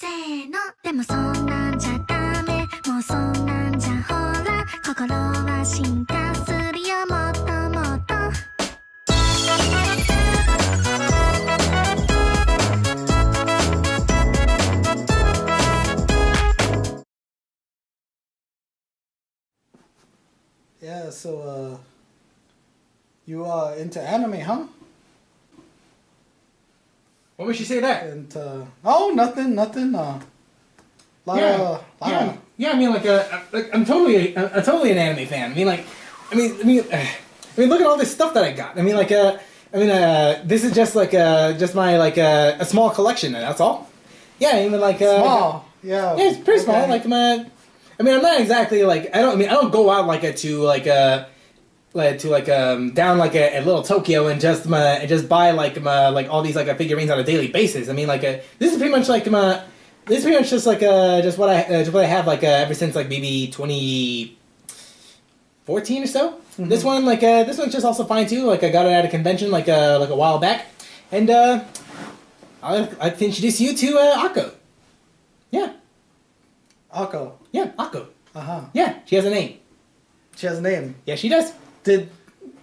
せーのでもそんなんじゃダメもうそんなんじゃほら心は進化するよもっともっと Yeah, so, you, into anime, huh? What makes you say that? And, oh, nothing, Yeah, I mean, I'm totally an anime fan. I mean, look at all this stuff that I got. I mean, this is just just my a small collection. That's all. Yeah, even small, yeah. Yeah, it's pretty small. Okay. I'm not exactly I don't go out down a little Tokyo and just buy all these figurines on a daily basis. I mean, this is pretty much just what I have ever since maybe 2014 or so. Mm-hmm. This one's just also fine too. I got it at a convention a while back, and I'd like to introduce you to Akko. Yeah. Akko. Yeah, Akko. Uh-huh. Yeah, she has a name. She has a name. Yeah, she does. Did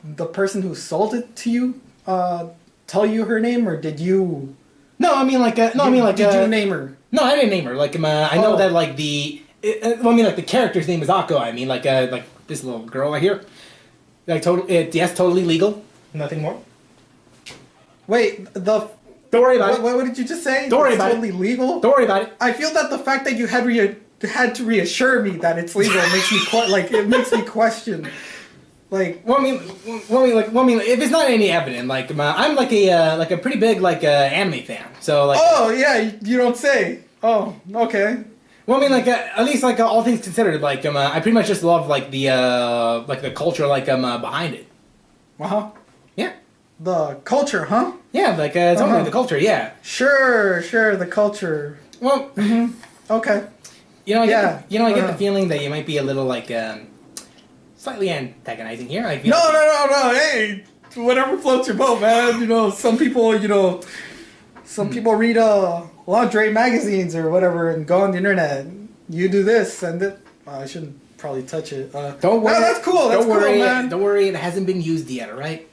the person who sold it to you tell you her name, or did you? No, I mean did you name her? No, I didn't name her. I know that the character's name is Akko. I mean this little girl right here. Yes, totally legal. Nothing more. Wait, don't worry about it. What did you just say? Don't worry about totally it. legal? Don't worry about it. I feel that the fact that you had to reassure me that it's legal makes me it makes me question. If it's not any evident, I'm a pretty big anime fan. So oh yeah, you don't say. Oh, okay. Well, at least all things considered, I pretty much just love the culture behind it. Uh-huh. Yeah. The culture, huh? Yeah, totally the culture. Yeah. Sure, the culture. Well. Mm-hmm. Okay. I get the feeling that you might be a little slightly antagonizing here. No. Hey, whatever floats your boat, man. Some people, people read lingerie magazines or whatever and go on the internet. You do this and that. I shouldn't probably touch it. Don't worry. No, that's cool. That's cool, man. Don't worry. It hasn't been used yet. All right.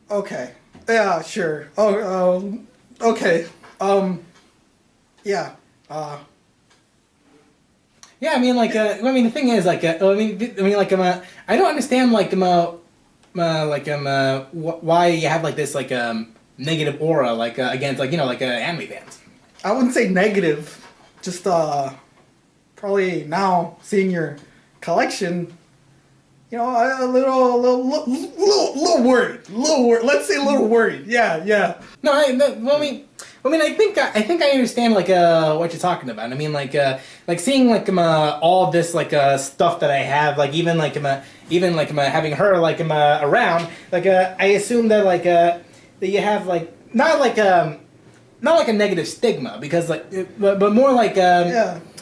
Okay. Yeah. Sure. Oh. Okay. Yeah. Yeah, the thing is, I don't understand, why you have, this, negative aura, against, anime fans. I wouldn't say negative, just, probably now, seeing your collection, a little worried. Let's say a little worried. Yeah. No, I think I understand what you're talking about. Seeing all this stuff that I have, even having her around. I assume that that you have not a negative stigma because but more yeah. It's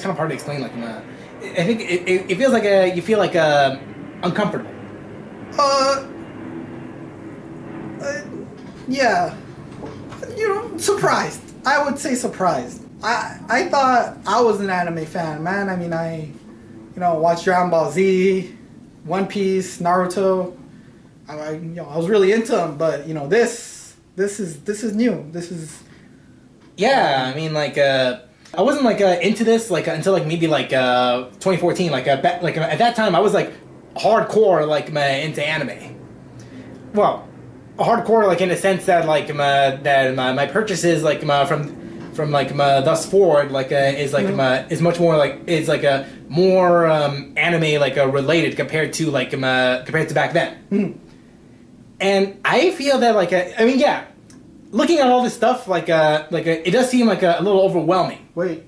kind of hard to explain. I think it feels you feel uncomfortable. Yeah. Surprised. I would say surprised. I thought I was an anime fan, man. I watched Dragon Ball Z, One Piece, Naruto. I was really into them, but this is new. This is. Yeah, I wasn't into this until maybe 2014. At that time I was hardcore into anime. Well, hardcore in a sense that my purchases from thus forward is much more is more anime related compared to back then. Mm. And I feel that looking at all this stuff it does seem a little overwhelming. Wait,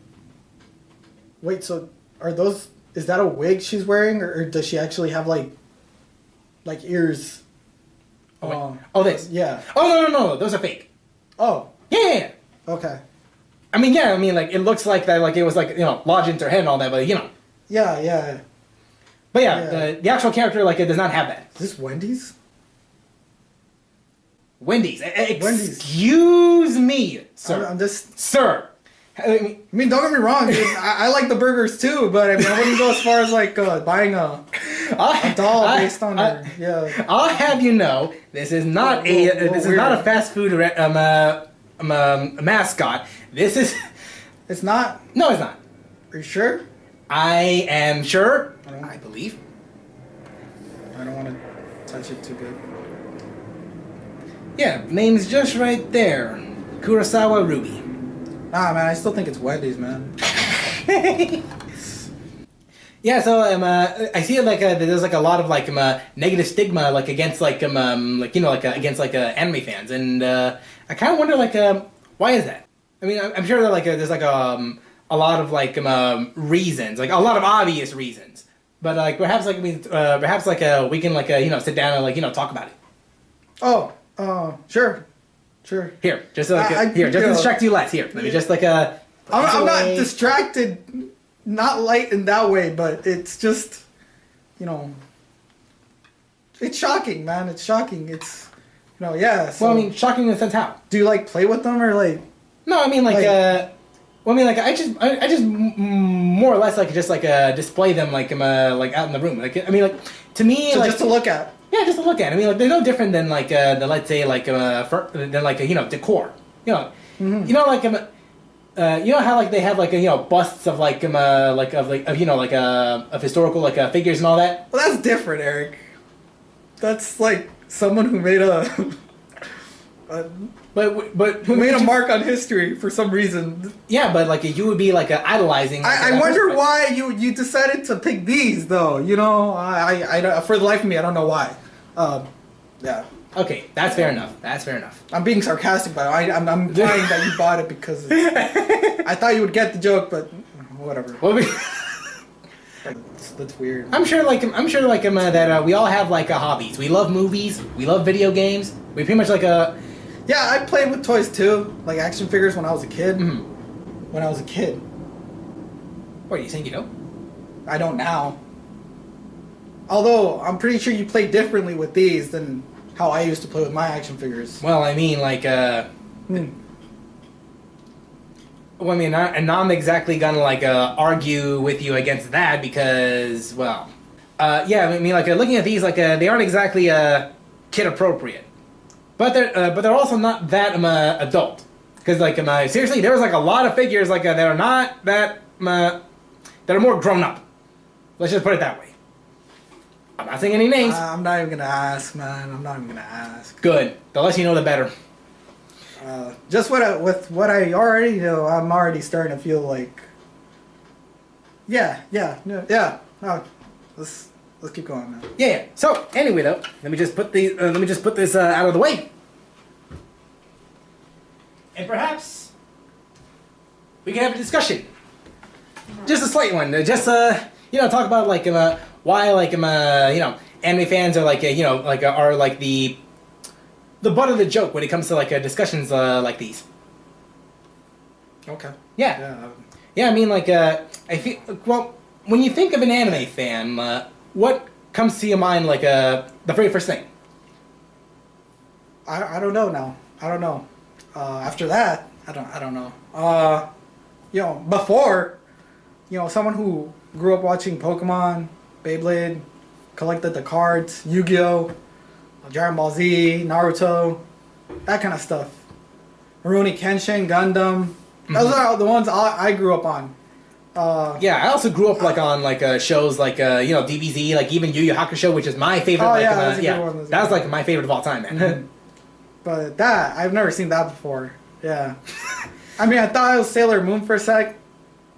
so is that a wig she's wearing, or does she actually have ears? This? Yeah. Oh, no, those are fake. Oh. Yeah. Okay. It looks like that, it was lodged into her head and all that, but Yeah. But yeah, the actual character, it does not have that. Is this Wendy's? Wendy's. Wendy's. Excuse me, sir. I'm just. Sir. I mean, don't get me wrong, dude. I like the burgers too, but I mean, I wouldn't go as far as like buying a doll based on her. Yeah. I'll have you know, this is not this is not a fast food mascot. This is. It's not. No, it's not. Are you sure? I am sure. I believe. I don't want to touch it too good. Yeah, name's just right there. Kurosawa Ruby. Nah, man, I still think it's Wendy's, man. Yeah, so I see like there's like a lot of like negative stigma like against like against like anime fans, and I kind of wonder like why is that? I mean, I'm sure that like there's like a lot of like reasons, like a lot of obvious reasons, but like perhaps like perhaps like we can like sit down and like talk about it. Oh, sure. Here, just like here, just to distract you less. Here, let me just like I'm not distracted, not light in that way, but it's just, it's shocking, man. It's shocking. It's, yeah. So, well, I mean, shocking in the sense how? do you like play with them or like? No, I mean like well, I mean like I just more or less like just like display them like out in the room. Like I mean like to me So like just to look at. Yeah, just to look at. I mean, like they're no different than like let's say like than like decor. Mm-hmm. You know like you know how like they have like busts of like of historical like figures and all that. Well, that's different, Eric. That's like someone who made who made a mark on history for some reason. Yeah, but like you would be like idolizing. Like, I wonder why you decided to pick these though. I for the life of me I don't know why. Yeah. Okay, that's fair enough. That's fair enough. I'm being sarcastic, but I'm implying that you bought it because I thought you would get the joke, but whatever. That's weird. I'm sure that we all have like hobbies. We love movies. We love video games. We pretty much like Yeah, I played with toys too, like action figures when I was a kid. Mm-hmm. When I was a kid. What are you saying? You know? I don't now. Although I'm pretty sure you play differently with these than how I used to play with my action figures. Well, I mean, like, Well, I mean, and I'm exactly gonna like argue with you against that because, well, yeah, I mean, like looking at these, like they aren't exactly kid appropriate, but they're also not that adult. Because like seriously, there was like a lot of figures like that are not that that are more grown up. Let's just put it that way. I'm not saying any names. I'm not even gonna ask, man. I'm not even gonna ask. Good. The less you know, the better. Just with what I already know, I'm already starting to feel like. Yeah. Let's keep going, man. Yeah. So anyway, though, let me just put this out of the way, and perhaps we can have a discussion, just a slight one. Just talk about like why like anime fans are like are like the butt of the joke when it comes to like discussions like these. Okay. Yeah. I mean, like I feel well when you think of an anime fan, what comes to your mind like the very first thing? I don't know now. I don't know. After that, I don't know. Before, someone who grew up watching Pokemon, Beyblade, collected the cards, Yu-Gi-Oh, Dragon Ball Z, Naruto, that kind of stuff. Rurouni Kenshin, Gundam. Mm-hmm. Those are the ones I grew up on. Yeah, I also grew up like on like shows like DBZ, like even Yu Yu Hakusho, which is my favorite. Oh like, yeah, that's a good one. That was like my favorite of all time, man. Mm-hmm. But that I've never seen that before. Yeah, I mean I thought it was Sailor Moon for a sec,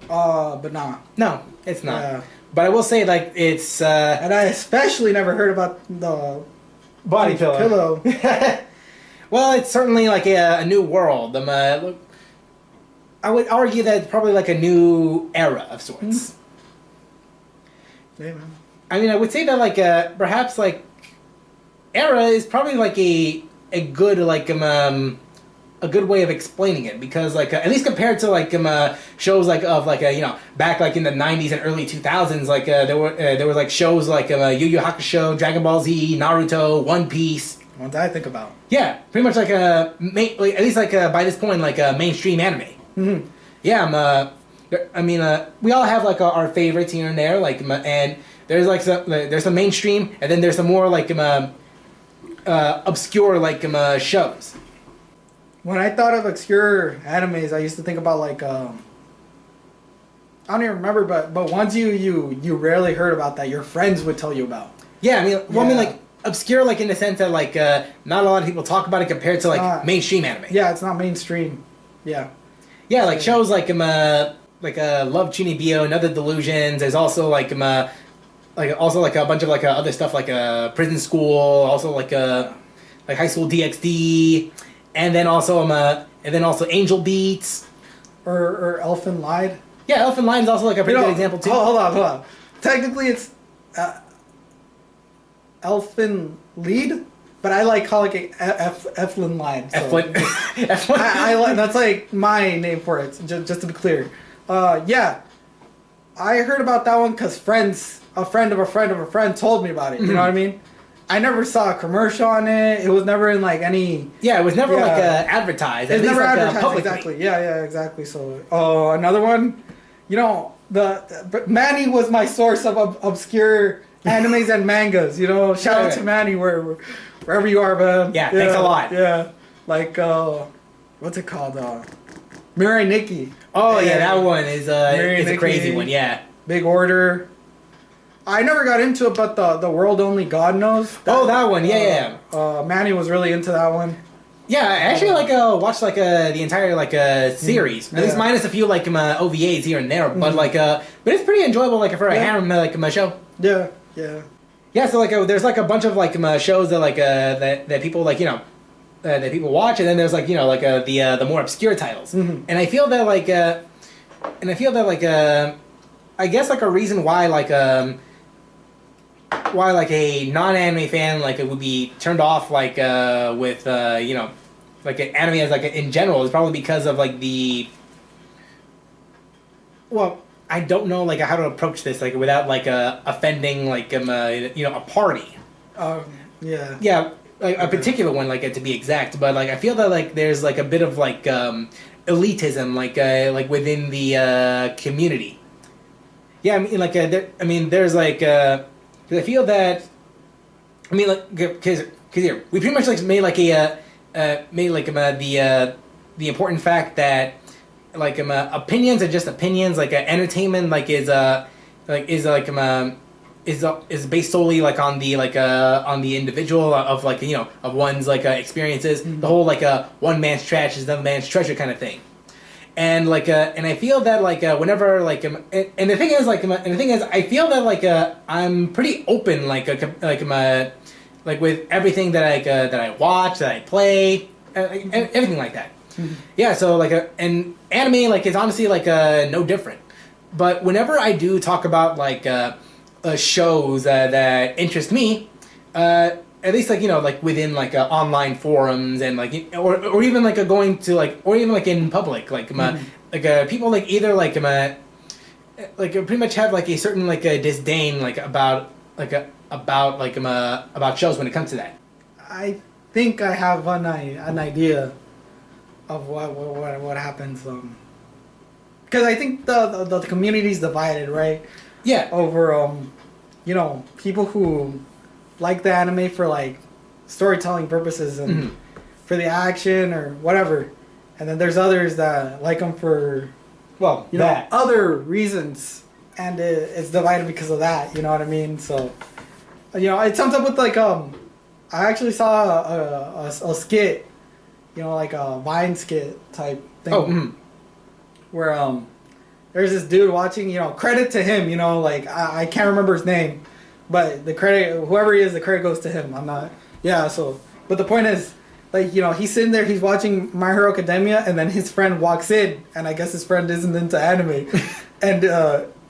but nah. No, it's not. Yeah. But I will say like it's. And I especially never heard about the body pillow. Well, it's certainly like a new world. I would argue that it's probably like a new era of sorts. Mm-hmm. Yeah, man. I mean, I would say that like perhaps like era is probably like a good like a good way of explaining it because like at least compared to like shows like of like back like in the 90s and early 2000s like there were like shows like Yu Yu Hakusho, Dragon Ball Z, Naruto, One Piece. Ones I think about. Yeah, pretty much like a like, at least like by this point like a mainstream anime. Mm-hmm. Yeah, we all have like our favorites here and there, like and there's like there's some mainstream, and then there's some more like obscure like shows. When I thought of obscure animes, I used to think about like I don't even remember, but ones you rarely heard about that your friends would tell you about. Yeah, I mean like obscure like in the sense that like not a lot of people talk about it compared to like mainstream anime. Yeah, it's not mainstream. Yeah. Yeah, like shows like Love Chunibyo and Other Delusions. There's also like a bunch of like other stuff like Prison School, also like High School DxD, and then also Angel Beats Or Elfin Lied. Yeah, Elfin Lied is also like a pretty good example too. Hold on. Technically, it's Elfin Lied, but I like calling it Eflin Lied. So Eflin. I that's like my name for it. Just to be clear. Yeah, I heard about that one because a friend of a friend of a friend told me about it. You know what I mean? I never saw a commercial on it. It was never in like any. Yeah, it was never like advertised. It's never advertised publicly. Exactly. Yeah, exactly. So, another one. You know, but Manny was my source of obscure animes and mangas. You know, shout out to Manny wherever you are, man. Yeah, thanks a lot. Yeah, like what's it called? Mirai Nikki. Oh yeah, that one is a crazy one. Yeah, Big Order. I never got into it, but the World Only God Knows. That one. Yeah. Manny was really into that one. Yeah, I actually watched like the entire like series. At least minus a few like OVAs here and there, but but it's pretty enjoyable like for a harem like show. Yeah. Yeah, so like there's like a bunch of like shows that like that people like that people watch, and then there's like the more obscure titles. And I feel that I guess like a reason why a non-anime fan like it would be turned off like with like anime as like in general is probably because of like I don't know like how to approach this like without like offending like a party. Yeah, like a particular one like to be exact, but like I feel that like there's like a bit of like elitism like within the community. Yeah, I mean there's like cause I feel that because here we pretty much like made like the important fact that like opinions are just opinions. Like entertainment like is based solely like on the individual of like of one's like experiences. The whole like one man's trash is another man's treasure kind of thing. And like and I feel that like whenever like and the thing is I feel that like I'm pretty open like with everything that I watch, that I play, and everything like that. Yeah, so like and anime like is honestly like no different. But whenever I do talk about like shows that interest me, at least like like within like online forums and like or even like going to like or even like in public like people like either like pretty much have like a certain like a disdain like about shows when it comes to that. I think I have an idea of what happens because I think the community is divided, right? Yeah. Over people who like the anime for like storytelling purposes and for the action or whatever, and then there's others that like them for other reasons, and it's divided because of that. You know what I mean? So it sums up with like I actually saw a skit, like a Vine skit type thing, where there's this dude watching. Credit to him. Like I can't remember his name. But the credit, whoever he is, the credit goes to him. I'm not. Yeah. So, but the point is, like he's sitting there, he's watching My Hero Academia, and then his friend walks in, and I guess his friend isn't into anime, and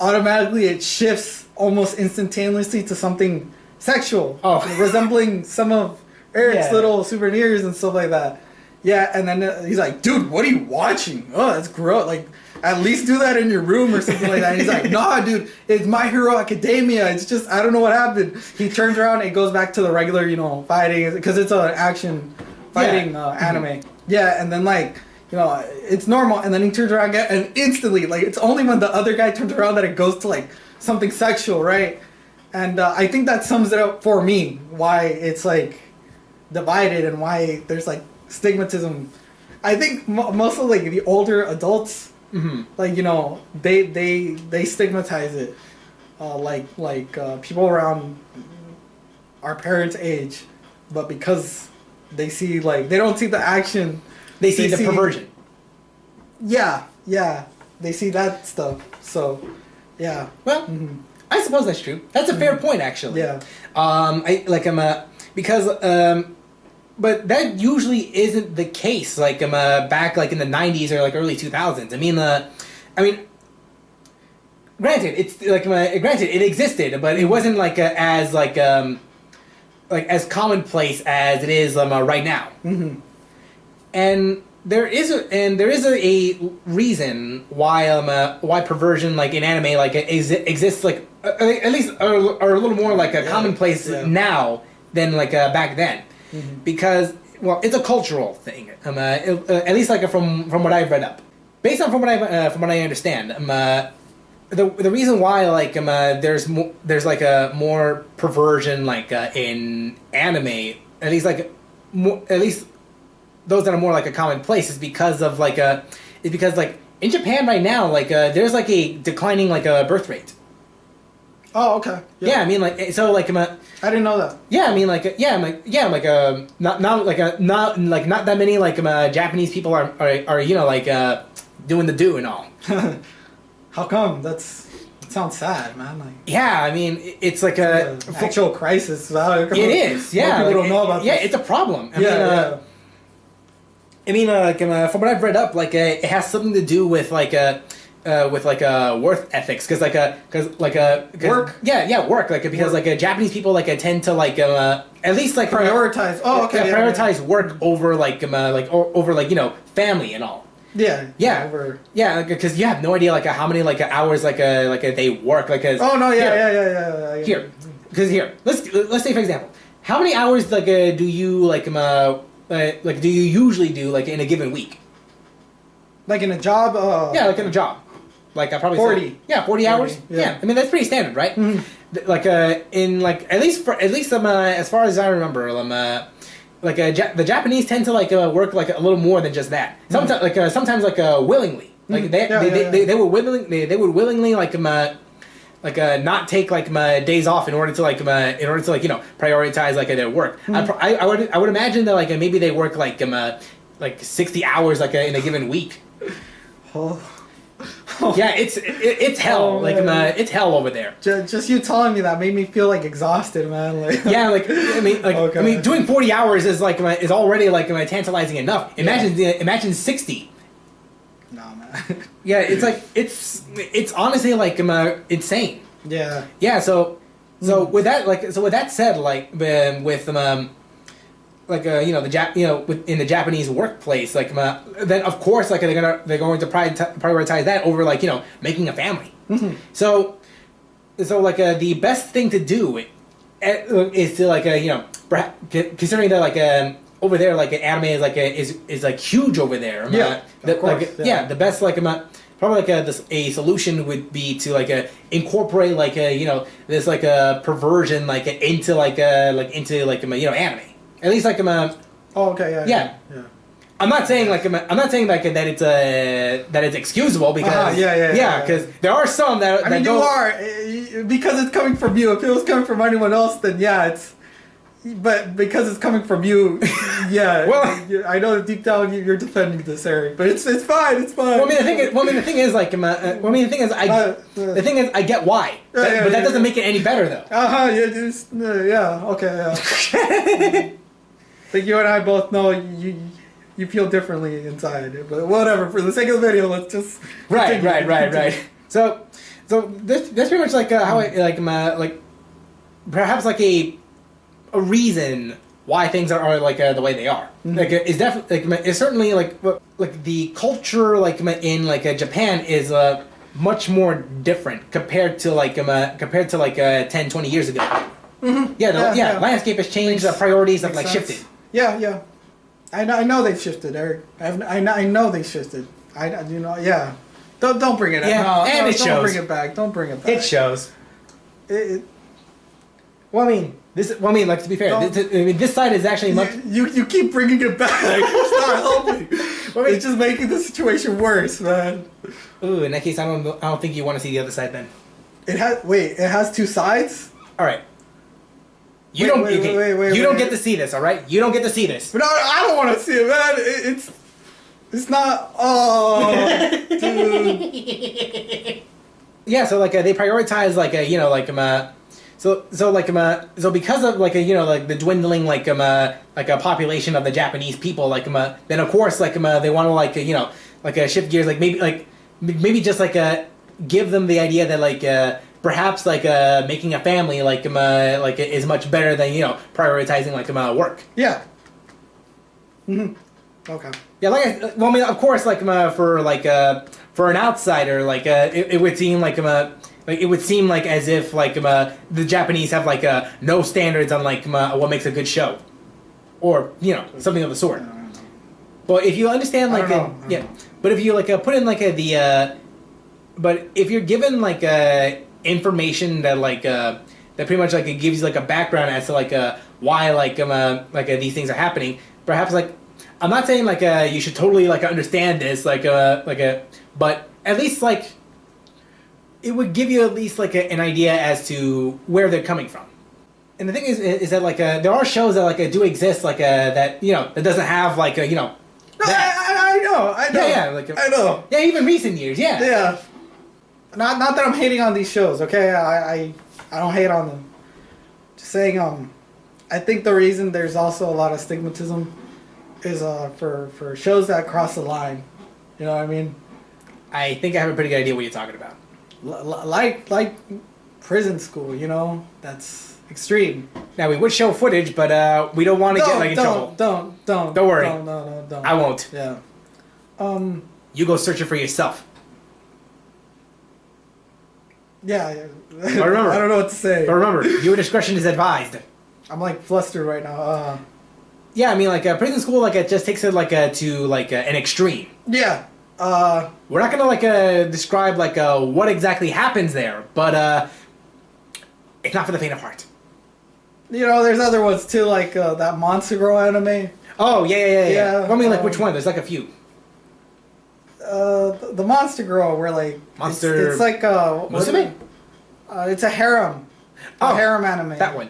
automatically it shifts almost instantaneously to something sexual, resembling some of Eric's little souvenirs and stuff like that. Yeah, and then he's like, dude, what are you watching? Oh, that's gross. Like, at least do that in your room or something like that. And he's like, nah, dude, it's My Hero Academia. It's just, I don't know what happened. He turns around and goes back to the regular, you know, fighting, because it's an action fighting anime. Yeah, and then, like, you know, it's normal. And then he turns around again, and instantly, like, it's only when the other guy turns around that it goes to, like, something sexual, right? And I think that sums it up for me, why it's, like, divided and why there's, like, stigmatism. I think most of, like, the older adults, like, you know, they stigmatize it, like people around our parents' age, but because they see, like, they don't see the action, they see the perversion. Yeah, they see that stuff. So, yeah. Well, I suppose that's true. That's a fair point, actually. Yeah. But that usually isn't the case. Like, back like in the '90s or like early 2000s. I mean, granted, it's like granted it existed, but it wasn't like as as commonplace as it is right now. And there is a reason why perversion like in anime like exists like at least are a little more like a commonplace now than like back then. Because, well, it's a cultural thing. At least like from what I've read up, based on from what I understand, the reason why like there's like a more perversion like in anime, at least those that are more like a commonplace is because of like in Japan right now like there's like a declining like birth rate. Oh, okay. Yeah, I mean, like, so, like, I didn't know that. Yeah, I mean, like, not that many, like, Japanese people are you know, like, doing the do and all. How come? That sounds sad, man. Like, yeah, I mean, it's like a actual crisis. It is, yeah. People don't know about yeah, this. it's a problem. I mean, from what I've read up, like, it has something to do with, like, worth ethics, because work. Yeah, work. Like, because work. Like Japanese people like tend to like at least like prioritize. Prioritize work over like over like, you know, family and all. Yeah. Because you have no idea like how many like hours like they work like. Oh no! Yeah. Here, because let's say for example, how many hours like do you like do you usually do like in a given week? Like in a job? Yeah, like in a job. Like I probably 40. Say, yeah, 40 hours. Yeah, I mean that's pretty standard, right? Like in like at least as far as I remember, the Japanese tend to like work like a little more than just that. Sometimes sometimes willingly, like they would willingly like not take like days off in order to like you know prioritize like their work. I would imagine that like maybe they work like 60 hours like in a given week. Yeah, it's hell. It's hell over there. Just you telling me that made me feel like exhausted, man. Like yeah, like I mean, doing 40 hours is like is already like tantalizing enough. Imagine 60. Nah, man. Yeah, it's like it's honestly like insane. Yeah. Yeah. So with that said, like with you know in the Japanese workplace, like then of course like they're going to prioritize that over like you know making a family. So like the best thing to do is to like you know considering that like over there like anime is like is like huge over there. The best like probably like a solution would be to like incorporate like you know this like a perversion like into like you know anime. At least like Oh, okay, yeah. I'm not saying like that it's excusable because because there are some that you are because it's coming from you. If it was coming from anyone else, then but because it's coming from you, yeah. Well, I know that deep down you're defending this, Eric, but it's fine. Well, the thing is I get why, but that doesn't make it any better though. Okay. I think you and I both know you feel differently inside, but whatever. For the sake of the video, let's just continue. Right. So that's pretty much like how I like perhaps like a reason why things are like the way they are. Like it's definitely like it's certainly like the culture like in like Japan is much more different compared to like 10, 20 years ago. Yeah, landscape has changed. The priorities have like sense. shifted. Yeah. I know they've shifted, Eric. I know they shifted. You know, yeah. Don't bring it up. Yeah, No, and it don't shows. bring it back. Don't bring it back. It shows. Well, I mean, like to be fair, this side is actually much. You keep bringing it back. It's not helping. It's just making the situation worse, man. Ooh, in that case, I don't think you want to see the other side then. It has two sides? All right. You don't get to see this, all right? You don't get to see this. But I don't want to see it, man. It's not. Oh, dude. Yeah, so like they prioritize like so because of like like the dwindling like a population of the Japanese people then of course they want to shift gears maybe just give them the idea that perhaps making a family is much better than prioritizing work. Yeah. Mm-hmm. Okay. Yeah, of course for an outsider it would seem it would seem as if the Japanese have no standards on what makes a good show, or something of the sort. But if you understand but if you put in but if you're given information that that pretty much it gives you a background as to why these things are happening, perhaps I'm not saying you should totally understand this but at least it would give you at least an idea as to where they're coming from. And the thing is that there are shows that do exist that that doesn't have No, I know. Yeah, I know. Yeah, even recent years, yeah. Yeah. Not that I'm hating on these shows, okay? I don't hate on them. Just saying I think the reason there's also a lot of stigmatism is for shows that cross the line. You know what I mean? I think I have a pretty good idea what you're talking about. Like prison school, that's extreme. Now we would show footage, but we don't want to get in trouble. Don't worry. No. I won't. Yeah. You go search it for yourself. Yeah. But remember, I don't know what to say. But remember, your discretion is advised. I'm flustered right now. Yeah, I mean prison school it just takes it to an extreme. Yeah. We're not gonna describe what exactly happens there, but it's not for the faint of heart. There's other ones too, that Monster Girl anime. Oh yeah. Yeah, I mean, which one? There's a few. The Monster Girl, where Monster. It's Misfit? It's a harem. A harem anime. That one.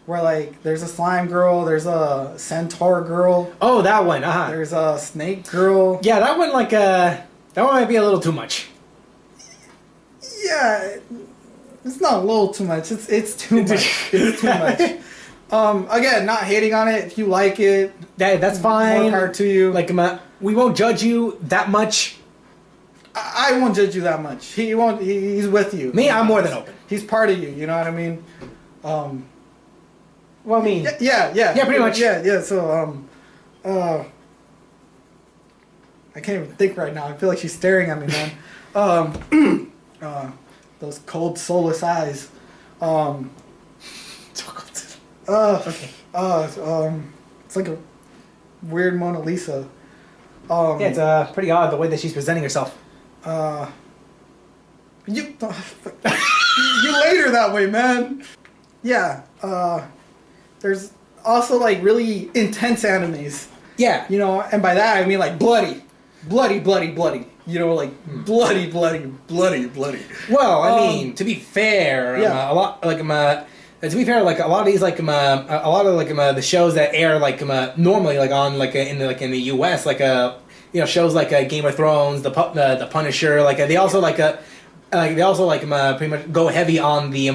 Where there's a slime girl, there's a centaur girl. Oh, that one. There's a snake girl. Yeah, that one that one might be a little too much. Yeah, it's not a little too much. It's too much. It's too much. Again, not hating on it. If you like it, that's fine. More power to you. We won't judge you that much. I won't judge you that much. He won't. He's with you. Me, I'm more than open. He's part of you. You know what I mean? Well, I mean, yeah, pretty much. Yeah. So, I can't even think right now. I feel like she's staring at me, man. Those cold, soulless eyes. Okay. It's like a weird Mona Lisa. Yeah, it's pretty odd the way that she's presenting herself. You laid her that way, man. Yeah. There's also really intense animes. Yeah. And by that I mean bloody. Bloody. Bloody, bloody. Well, I mean, to be fair, yeah. A lot to be fair, a lot of these a lot of the shows that air normally on in the US shows Game of Thrones, the Punisher, they also pretty much go heavy on the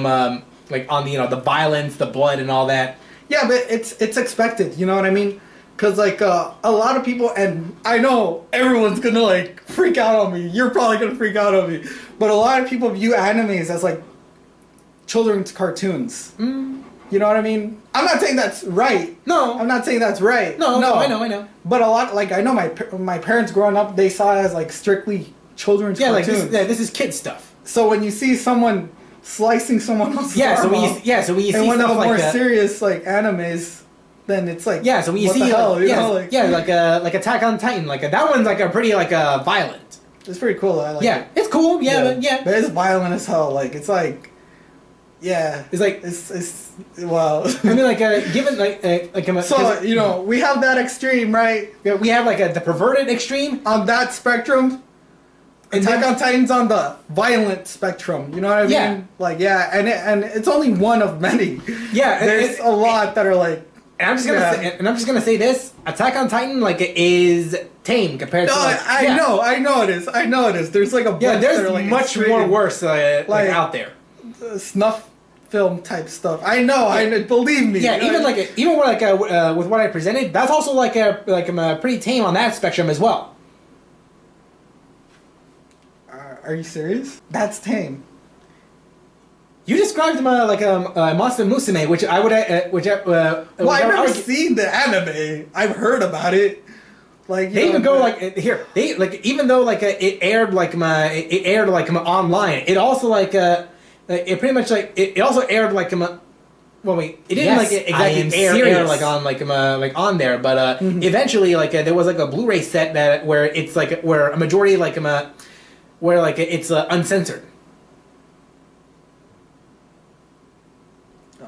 the violence, the blood, and all that. Yeah, but it's expected. You know what I mean? Because a lot of people, and I know everyone's gonna freak out on me. You're probably gonna freak out on me, but a lot of people view animes as children's cartoons. You know what I mean? I'm not saying that's right. No. I'm not saying that's right. No, I know. But a lot, like, I know my parents growing up, they saw it as, like, strictly children's cartoons. Like this is kid stuff. So when you see someone slicing someone else's arm so when off, you see one of the stuff like more that, serious, like, animes, then it's like, so when you what see the hell, like Attack on Titan, like that one's like a pretty like violent. It's pretty cool. I like it. It's cool. But it's violent as hell. Like it's like, it's like it's wow. I mean, like given so you know we have that extreme, right? We have like the perverted extreme on that spectrum. Attack on Titan's on the violent spectrum. You know what I mean? Yeah. Like and it's only one of many. Yeah, there's a lot that are like. And I'm just gonna say this: Attack on Titan like is tame compared to. I know it is. There's like a bunch there's that are, like, much more worse like out there. Snuff film type stuff. I know. Believe me. Yeah, even with what I presented, that's also like I'm pretty tame on that spectrum as well. Are you serious? That's tame. You described him like a Monster Musume, which I would well, I've never seen the anime. I've heard about it. Like they even go like here. They like even though like it aired like online. It also like it pretty much like it also aired like well, wait, it didn't like exactly air like on there, but eventually like there was like a Blu-ray set where it's like where a majority like where like it's uncensored.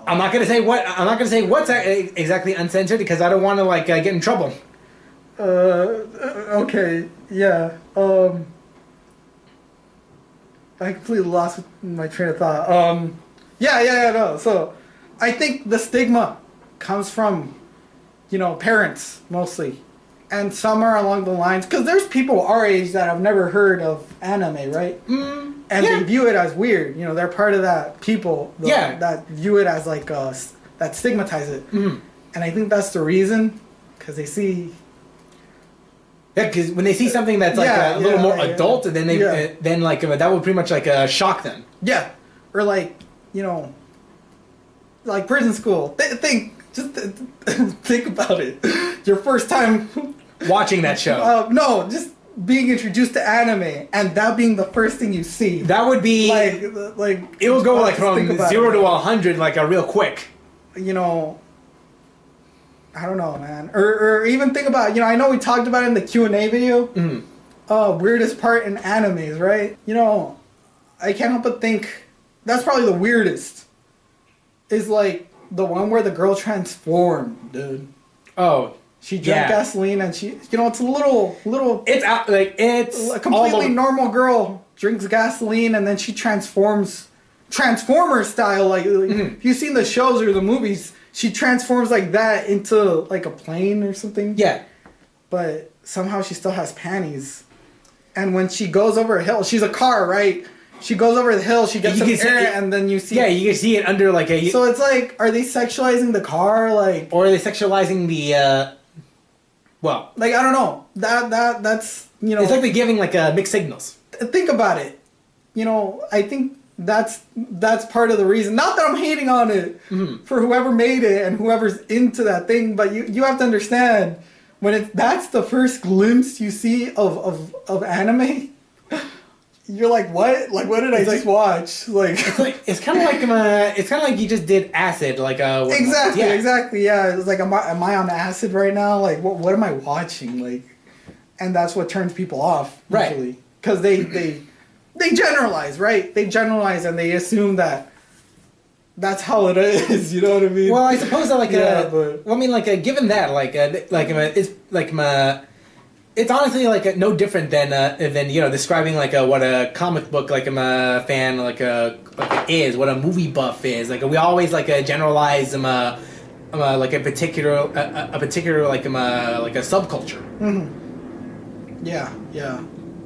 I'm not gonna say what's exactly uncensored because I don't want to like get in trouble. Okay, yeah. I completely lost my train of thought. No. So, I think the stigma comes from, parents mostly, and somewhere along the lines, because there's people our age that have never heard of anime, right? And they view it as weird. They're part of that people that view it as like that stigmatize it. And I think that's the reason, because they see. Yeah, because when they see something that's like a little more adult, then they then like that would pretty much like shock them. Yeah, or like like prison school. Think about it. Your first time watching that show. No, just being introduced to anime and that being the first thing you see. That would be like it will go like from 0 to 100 like a real quick. I don't know, man. Or even think about, I know we talked about it in the Q&A video. Weirdest part in animes, right? I can't help but think that's probably the weirdest. Is like the one where the girl transformed, dude. Oh. She drank gasoline and she, it's a little. It's out, like, it's a completely normal girl drinks gasoline and then she transforms, Transformer style. Like, if you've seen the shows or the movies, she transforms like that into like a plane or something. Yeah. But somehow she still has panties. And when she goes over a hill, she's a car, right? She goes over the hill, she gets some air, and then you see... Yeah, you can see it under like a... So it's like, are they sexualizing the car? Like, or are they sexualizing the... Well... Like, I don't know. That's, It's like they're giving like mixed signals. Think about it. I think that's part of the reason. Not that I'm hating on it for whoever made it and whoever's into that thing, but you have to understand, when that's the first glimpse you see of anime... You're like, what? Like, what did I just watch? Like, it's kind of like you just did acid. Like, exactly. Yeah, it's like, am I on acid right now? Like, what am I watching? Like, and that's what turns people off usually, because they generalize, right? They generalize and they assume that that's how it is. You know what I mean? Well, I suppose that given that it's honestly like no different than describing like what a comic book like a fan is, what a movie buff is. Like we always like generalize like a particular like a subculture. Yeah.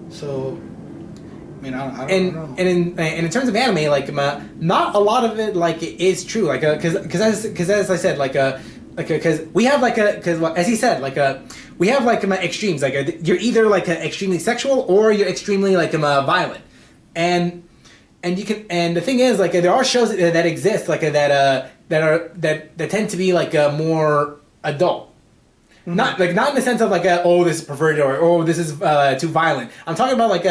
So I don't know. And in terms of anime, like not a lot of it like is true. Like because as I said because we have as he said we have like extremes. Like you're either like extremely sexual or you're extremely like violent, and you can, and the thing is like there are shows that exist like that that tend to be like more adult. Not in the sense of like oh, this is perverted or oh, this is too violent. I'm talking about like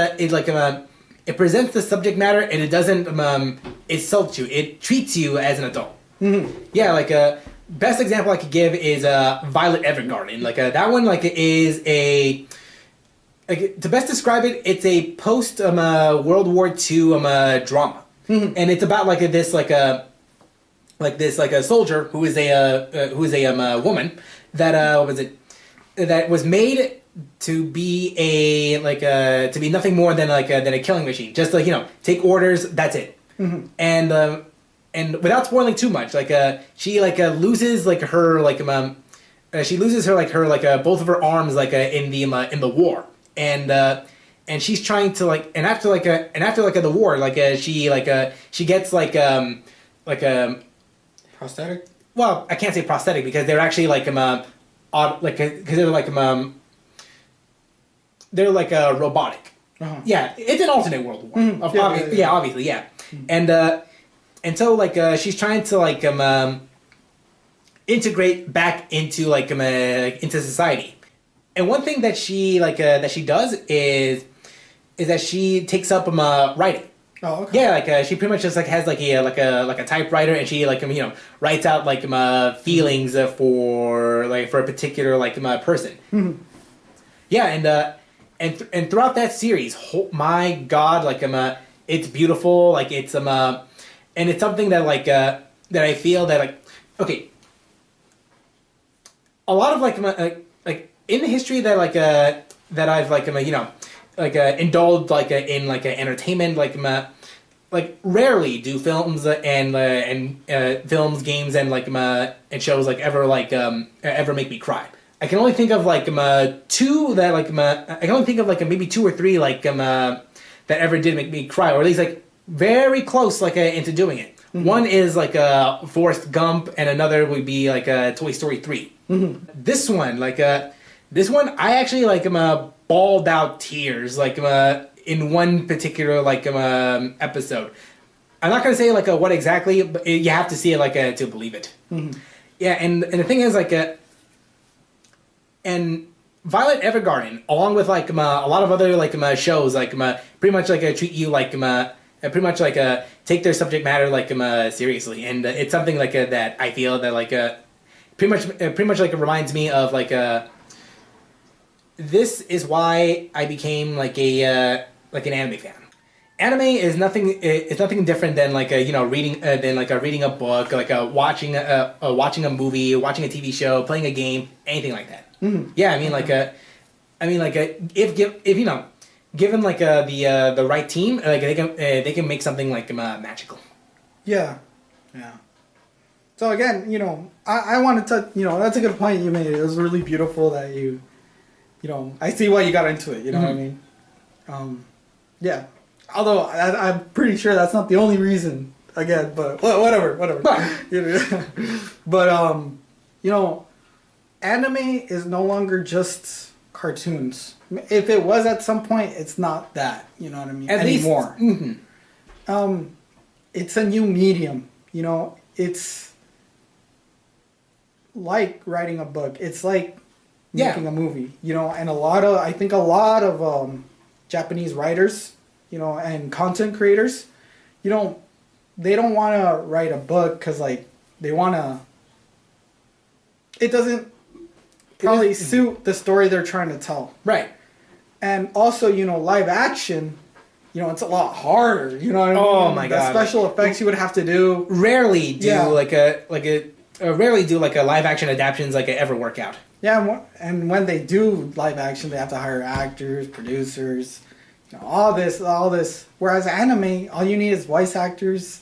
it presents the subject matter and it doesn't insult you. It treats you as an adult. Yeah, like best example I could give is Violet Evergarden. Like that one like is a like to best describe it, it's a post World War II drama, and it's about like this soldier who is a woman that what was it that was made to be to be nothing more than than a killing machine, just like take orders, that's it. And without spoiling too much, she loses her she loses her both of her arms in the war, and she's trying to and after the war she gets Prosthetic? well, I can't say prosthetic because they're actually they're robotic. Yeah, it's an alternate world war. Obviously, yeah. And so she's trying to integrate back into into society. And one thing that she does is that she takes up writing. Oh, okay. Yeah, she pretty much just has a typewriter, and she writes out feelings for a particular person. Yeah, and throughout that series, my God, it's beautiful. It's and it's something that that I feel that okay, a lot of in the history that that I've indulged in entertainment rarely do films and films, games, and shows ever make me cry. I can only think of two that I can only think of maybe two or three that ever did make me cry, or at least very close into doing it. One is Forrest Gump, and another would be Toy Story 3. This one I actually bawled out tears in one particular episode. I'm not gonna say what exactly, but you have to see it to believe it. Yeah, and the thing is and Violet Evergarden, along with a lot of other shows pretty much treat you pretty much take their subject matter seriously, and it's something that I feel that pretty much reminds me of this is why I became an anime fan. Anime is nothing. It's nothing different than reading reading a book, watching a movie, watching a TV show, playing a game, anything like that. Yeah, I mean if given the right team, they can make something magical. Yeah. So again, I wanted to, that's a good point you made. It was really beautiful that I see why you got into it. You know what I mean? Yeah. Although I'm pretty sure that's not the only reason. Again, but whatever. But anime is no longer just cartoons. If it was at some point, it's not that. You know what I mean? Anymore. It's a new medium. It's like writing a book. It's like making a movie. And I think a lot of Japanese writers, and content creators, they don't want to write a book because they want to. It doesn't probably suit the story they're trying to tell. Right. And also, live action, it's a lot harder. You know what I mean? Oh my God. The special effects you would have to do. Rarely do rarely do live action adaptations ever work out. Yeah, and when they do live action, they have to hire actors, producers, all this. Whereas anime, all you need is voice actors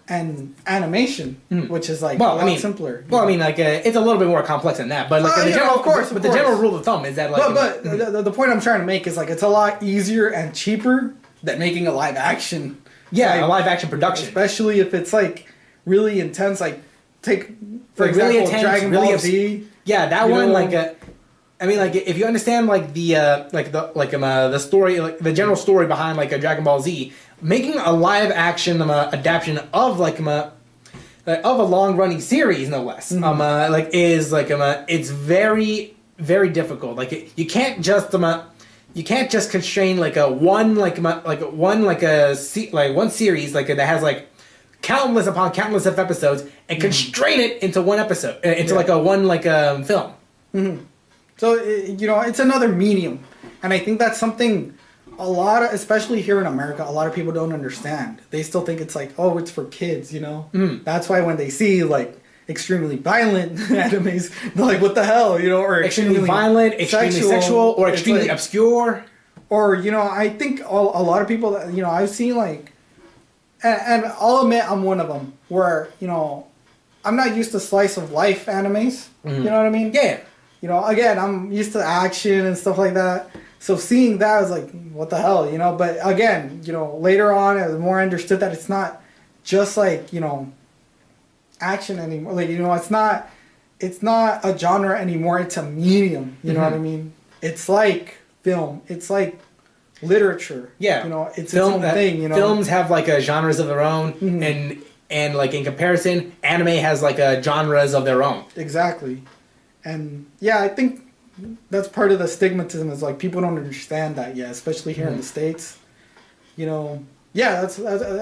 and animation, which is a lot simpler. Well, it's a little bit more complex than that, but the general rule of thumb is that But the point I'm trying to make is it's a lot easier and cheaper than making a live action. Yeah, a live action production, especially if it's really intense. Take for example, really intense, Dragon Ball Z. Yeah, that one if you understand the story, the general story behind Dragon Ball Z, making a live action adaptation of of a long running series, no less. It's very, very difficult. Like you can't just constrain one series that has countless upon countless of episodes and constrain it into one episode into film. Mm-hmm. So it's another medium, and I think that's something especially here in America, a lot of people don't understand. They still think it's it's for kids, That's why when they see extremely violent animes, they're like, what the hell, or extremely violent, extremely sexual, or extremely obscure. Or, I think a lot of people that, I've seen and I'll admit I'm one of them where, I'm not used to slice of life animes. Mm-hmm. You know what I mean? Yeah. Again, I'm used to action and stuff like that. So seeing that, I was like, what the hell, But again, later on, I more understood that it's not just action anymore. It's not a genre anymore. It's a medium. You know what I mean? It's like film. It's like literature. Yeah. It's its own thing. Films have genres of their own, and in comparison, anime has genres of their own. Exactly, and yeah, I think that's part of the stigmatism is people don't understand that yet, especially here in the States. Yeah,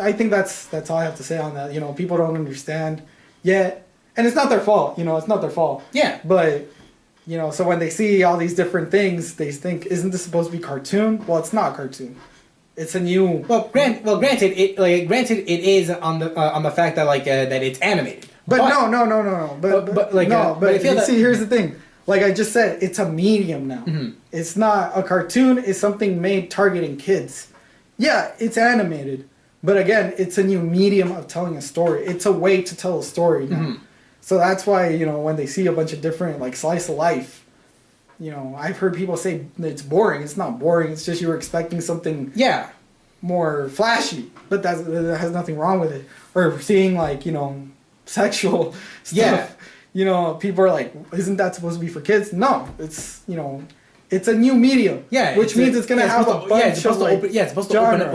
I think that's all I have to say on that. People don't understand yet, and it's not their fault. It's not their fault. Yeah. But so when they see all these different things, they think, isn't this supposed to be cartoon? Well, it's not cartoon. It's a new. Granted, it is on the fact that that it's animated. But no. But see, here's the thing. Like I just said, it's a medium now. Mm-hmm. It's not a cartoon. It's something made targeting kids. Yeah, it's animated, but again, it's a new medium of telling a story. It's a way to tell a story now. Mm-hmm. So that's why when they see a bunch of different slice of life, I've heard people say it's boring. It's not boring. It's just you were expecting something more flashy, but that has nothing wrong with it. Or seeing sexual stuff. People are like, isn't that supposed to be for kids? No, it's it's a new medium. Yeah, which means it's gonna have a bunch it's supposed to open up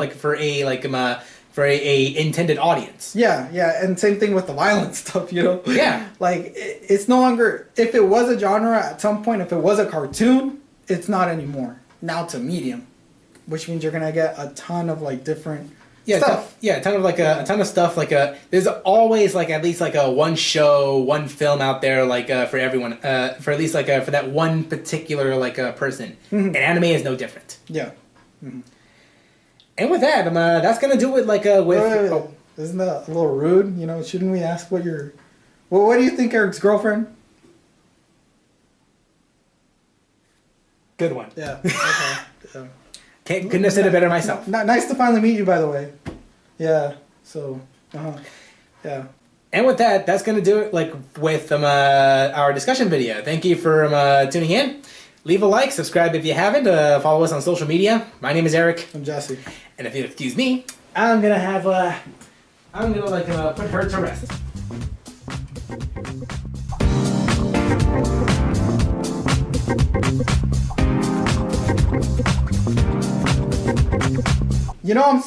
for a intended audience. Yeah, and same thing with the violent stuff. Yeah, it's no longer. If it was a genre at some point, if it was a cartoon, it's not anymore. Now it's a medium, which means you're gonna get a ton of different. Stuff. A ton of stuff. There's always at least a one show, one film out there for everyone. For at least for that one particular person. Mm-hmm. And anime is no different. Yeah. Mm-hmm. And with that, that's gonna do it. Wait. Isn't that a little rude? Shouldn't we ask what your? Well, what do you think, Eric's girlfriend? Good one. Yeah. Okay. Yeah. Couldn't have said it better myself. Nice to finally meet you, by the way. Yeah. So, yeah. And with that, that's gonna do it. With our discussion video. Thank you for tuning in. Leave a like, subscribe if you haven't. Follow us on social media. My name is Eric. I'm Jesse. And if you'll excuse me, I'm gonna put her to rest. I'm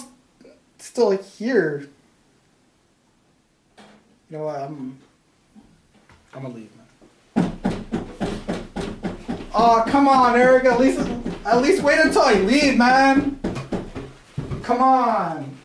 still here. You know what? I'm gonna leave, man. Oh, come on, Eric. At least wait until I leave, man. Come on.